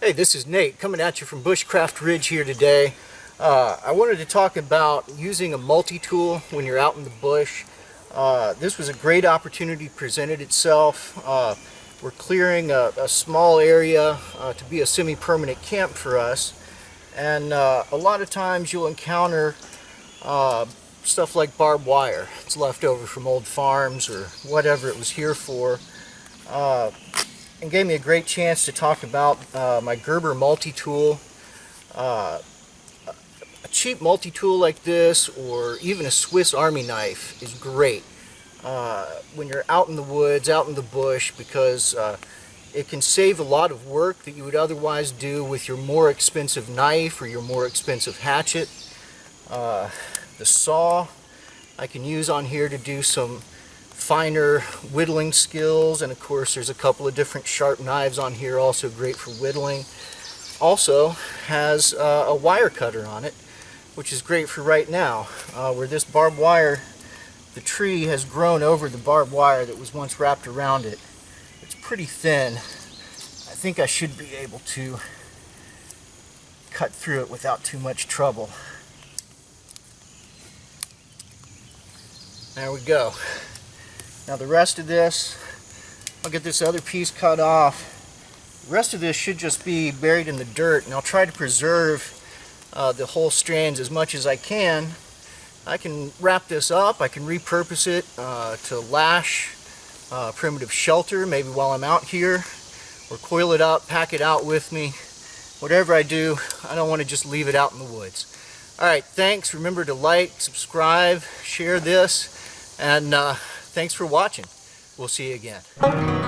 Hey, this is Nate coming at you from Bushcraft Ridge here today. I wanted to talk about using a multi-tool when you're out in the bush. This was a great opportunity presented itself. We're clearing a small area to be a semi-permanent camp for us, and a lot of times you'll encounter stuff like barbed wire. It's left over from old farms or whatever it was here for. And gave me a great chance to talk about my Gerber multi-tool. A cheap multi-tool like this, or even a Swiss Army knife, is great when you're out in the woods, out in the bush, because it can save a lot of work that you would otherwise do with your more expensive knife or your more expensive hatchet. The saw I can use on here to do some finer whittling skills, and of course there's a couple of different sharp knives on here, also great for whittling. Also has a wire cutter on it, which is great for right now, where this barbed wire, the tree has grown over the barbed wire that was once wrapped around it. It's pretty thin. I think I should be able to cut through it without too much trouble. There we go. Now the rest of this, I'll get this other piece cut off. The rest of this should just be buried in the dirt, and I'll try to preserve the whole strands as much as I can. I can wrap this up, I can repurpose it to lash primitive shelter, maybe while I'm out here, or coil it up, pack it out with me. Whatever I do, I don't want to just leave it out in the woods. Alright, thanks. Remember to like, subscribe, share this, and thanks for watching. We'll see you again.